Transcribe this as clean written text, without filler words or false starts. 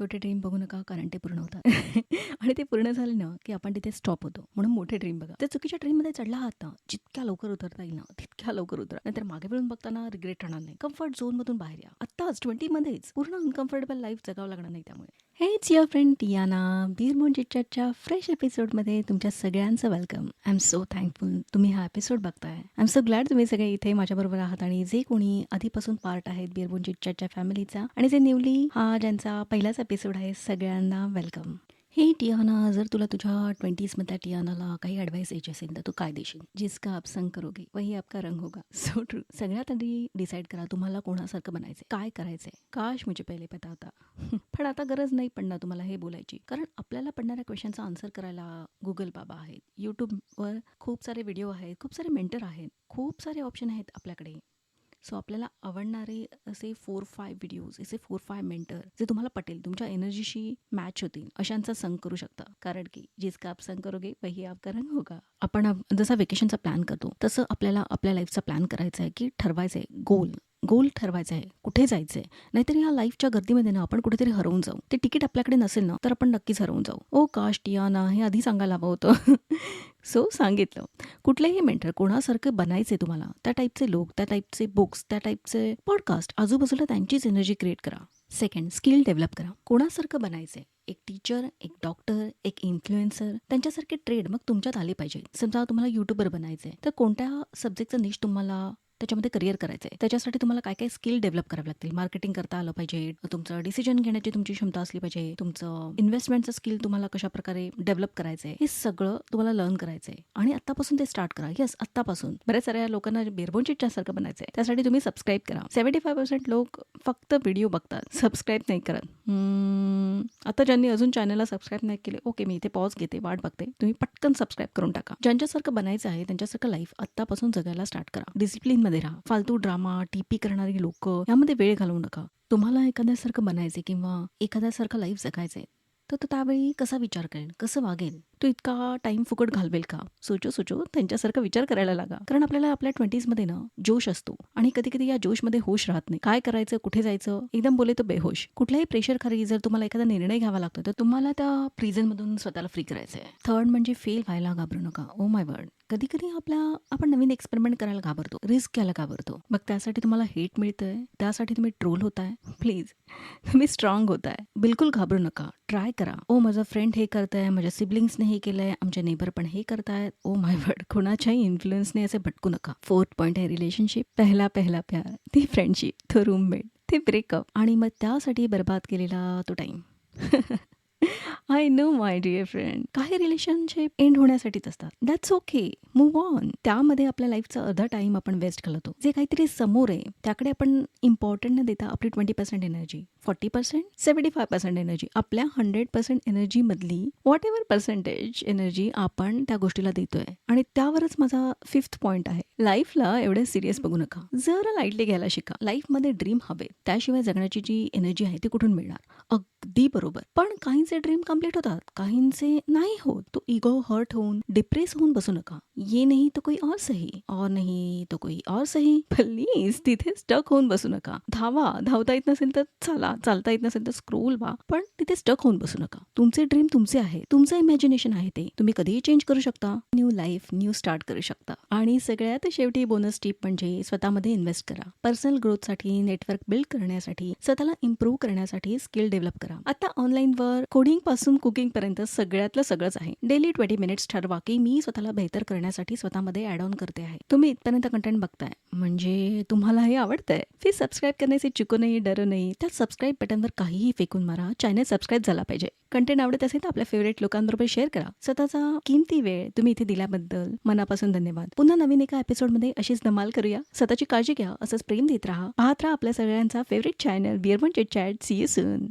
छोटे ड्रीम बघू नका, कारण ते पूर्ण होतात. आणि ते पूर्ण झाले ना, की आपण तिथे स्टॉप होतो. म्हणून मोठे ड्रीम बघा. त्या चुकीच्या ड्रीममध्ये चढला आहात ना, जितक्या लवकर उतरता येईल ना, तितक्या लवकर उतरा. नाहीतर मागे वळून बघताना रिग्रेट राहणार नाही. कम्फर्ट झोनमधून बाहेर या. आत्ताच 20 मध्येच पूर्ण अनकम्फर्टेबल लाईफ जगावं लागणार नाही त्यामुळे. हे इट्स युअर फ्रेंड टियाना. बीर मून चिटचॅटच्या फ्रेश एपिसोडमध्ये तुमच्या सगळ्यांचं welcome. I am so thankful तुम्ही हा एपिसोड बघताय. आय एम सो ग्लॅड तुम्ही सगळे इथे माझ्याबरोबर आहात आणि जे कोणी आधीपासून पार्ट आहेत बीर मून चिटचॅटच्या फॅमिलीचा आणि जे न्यूली हा ज्यांचा पहिलाच एपिसोड आहे, सगळ्यांना वेलकम. हे टियाना, जर तुला तुझ्या 20s मधल्या टियानाला काही ॲडवाइस द्यायची असेल तर तू काय देशील? जिसका आप संग करोगे वही आपका रंग होगा. So true. सगळ्यात आधी डिसाईड करा तुम्हाला कोणासारखं बनायचंय, काय करायचंय. काश मुझे पहिले पता होता. पण आता गरज नाही पडणार तुम्हाला हे बोलायची, कारण आपल्याला पडणाऱ्या क्वेश्चनचा आन्सर करायला गुगल बाबा आहेत, यूट्यूबवर खूप सारे व्हिडिओ आहेत, खूप सारे मेंटर आहेत, खूप सारे ऑप्शन आहेत आपल्याकडे. सो आपल्याला आवडणारे असे 4-5 व्हिडिओज, असे 4-5 मेंटर जे तुम्हाला पटेल, तुमच्या एनर्जीशी मॅच होतील, अशांचा संग करू शकता. कारण की जिसका आप संग करोगे वही आपका रंग होगा. आपण जसा वेकेशनचा प्लॅन करतो तसं आपल्याला आपल्या लाईफचा प्लॅन करायचा आहे, की ठरवायचं आहे गोल ठरवायचा आहे, कुठे जायचं आहे. नाहीतर ह्या लाईफच्या गर्दीमध्ये ना आपण कुठेतरी हरवून जाऊ. ते तिकीट आपल्याकडे नसेल ना तर आपण नक्कीच हरवून जाऊ. ओ काश टियाना, हे आधी सांगायला हवं होतं. सो सांगितलं. कुठलेही मेंटर कोणासारखं बनायचे तुम्हाला, त्या टाईपचे लोक, त्या टाईपचे बुक्स, त्या टाईपचे पॉडकास्ट आजूबाजूला त्यांचीच एनर्जी क्रिएट करा. सेकंड, स्किल डेव्हलप करा. कोणासारखं बनायचंय, एक टीचर, एक डॉक्टर, एक इन्फ्लुएन्सर, त्यांच्यासारखे ट्रेड मग तुमच्यात आले पाहिजे. समजा तुम्हाला युट्यूबर बनायचंय तर कोणत्या सब्जेक्टचं निश तुम्हाला त्याच्यामध्ये करिअर करायचं आहे, त्याच्यासाठी तुम्हाला काय काय स्किल डेव्हलप करावे लागतील. मार्केटिंग करता आलं पाहिजे, तुमचं डिसिजन घेण्याची तुमची क्षमता असली पाहिजे, तुमचं इन्व्हेस्टमेंटचं स्किल तुम्हाला कशा प्रकारे डेव्हलप करायचं आहे, हे सगळं तुम्हाला लर्न करायचं आहे. आणि आत्तापासून ते स्टार्ट करा. येस, आत्तापासून. बऱ्याच साऱ्या लोकांना बेरबोन चिटच्यासारखं बनायचं आहे, त्यासाठी तुम्ही सबस्क्राईब करा. 75% लोक फक्त व्हिडिओ बघतात, सबस्क्राईब नाही करत. आता ज्यांनी अजून चॅनलला सबस्क्राईब नाही केले, ओके, मी इथे पॉज घेते, वाट बघते, तुम्ही पटकन सबस्क्राईब करून टाका. ज्यांच्यासारखं बनायचं आहे त्यांच्यासारखं लाईफ आत्तापासून जगायला स्टार्ट करा. डिसिप्लिन मध्ये राहा. फालतू ड्रामा, टीपी करणारी लोक यामध्ये वेळ घालवू नका. तुम्हाला एखाद्यासारखं बनायचे किंवा एखाद्यासारखं लाईफ जगायचंय तर तो त्यावेळी कसा विचार करेल, कसं वागेल, तो इतका टाइम फुकट घालवेल का? सोचो त्यांच्यासारखा विचार करायला लागा. कारण आपल्याला आपल्या 20s मध्ये ना जोश असतो आणि कधी कधी या जोशमध्ये होश राहत नाही. काय करायचं, कुठे जायचं, एकदम बोले तो बेहोश. कुठल्याही प्रेशर खाली जर तुम्हाला एखादा निर्णय घ्यावा लागतो तर तुम्हाला त्या प्रिझन मधून स्वतःला फ्री करायचंय. थर्ड म्हणजे फेल व्हायला घाबरू नका. ओ माय वर्ड, कधी कधी आपण नवीन एक्सपेरिमेंट करायला घाबरतो, रिस्क घ्यायला घाबरतो. मग त्यासाठी तुम्हाला हेट मिळतंय, त्यासाठी तुम्ही ट्रोल होताय, प्लीज तुम्ही स्ट्रॉंग होताय. बिलकुल घाबरू नका, ट्राय करा. ओ माझा फ्रेंड हे करताय, माझ्या सिबलिंग्सने हे केलंय, आमचे नेबर पण हे करतायत. ओ माय वर्ड, कोणाच्याही इन्फ्लुएन्सने असे भटकू नका. फोर्थ पॉईंट आहे रिलेशनशिप. पहिला प्यार, ती फ्रेंडशिप, तो रूममेट, ते ब्रेकअप आणि मग त्यासाठी बर्बाद केलेला तो time. I know my dear friend, काही रिलेशनशिप एंड होण्यासाठीच असतात. That's okay, move on. त्यामध्ये आपल्या लाईफचा अर्धा टाइम आपण वेस्ट घालवतो. जे काहीतरी समोर आहे त्याकडे आपण इम्पॉर्टंट न देता आपली 20% एनर्जी, 40%, 75% एनर्जी, आपल्या 100% एनर्जी मधली व्हॉट एव्हर पर्सेंटेज एनर्जी आपण त्या गोष्टीला देतोय. आणि त्यावरच माझा 5th पॉईंट आहे, लाईफला एवढे सिरियस बघू नका, जरा लाईटली घ्यायला शिका. लाईफमध्ये ड्रीम हवे, त्याशिवाय जगण्याची जी एनर्जी आहे ती कुठून मिळणार? अगदी बरोबर. पण काहींचे ड्रीम कम्प्लीट होतात, काहींचे नाही होत. तो इगो हर्ट होऊन डिप्रेस होऊन बसू नका. ये नहीं तो कोई और सही, और नहीं तो कोई और सही. प्लीज तिथे स्टक होऊन बसू नका. धावता येत नसेल तर चला, चालता येत नसेल तर स्क्रोल व्हा, पण तिथे स्टक होऊन बसू नका. तुमचे ड्रीम तुमचे आहे, तुमचं इमॅजिनेशन आहे, ते तुम्ही कधीही चेंज करू शकता. न्यू लाईफ, न्यू स्टार्ट करू शकता. आणि सगळ्यात शेवटी बोनस टिप म्हणजे स्वतःमध्ये इन्व्हेस्ट करा. पर्सनल ग्रोथसाठी, नेटवर्क बिल्ड करण्यासाठी, स्वतःला इम्प्रूव्ह करण्यासाठी स्किल डेव्हलप करा. आता ऑनलाईनवर कोडिंग पासून कुकिंग पर्यंत सगळ्यातलं सगळंच आहे. डेली 20 मिनिट्स ठरवा की मी स्वतःला बेहतर करण्यासाठी स्वतःमध्ये ऍड ऑन करते आहे. तुम्ही इथपर्यंत कंटेंट बघताय म्हणजे तुम्हाला हे आवडतंय. प्लीज सबस्क्राईब करण्याचे चुकू नाही, डरू नाही. त्या सबस्क्राईब बटनवर काहीही फेकून मारा, चॅनल सबस्क्राईब झाला पाहिजे. कंटेंट आवडत असेल तर आपल्या फेवरेट लोकांबरोबर शेअर करा. स्वतःचा किमती वेळ तुम्ही इथे दिल्याबद्दल मनापासून धन्यवाद. पुन्हा नवीन एका एपिसोडमध्ये अशीच धमाल करूया. स्वतःची काळजी घ्या, असंच प्रेम देत राहा. पाहत राहा आपल्या सगळ्यांचा favourite channel Bear Moon Chitchat. See you soon.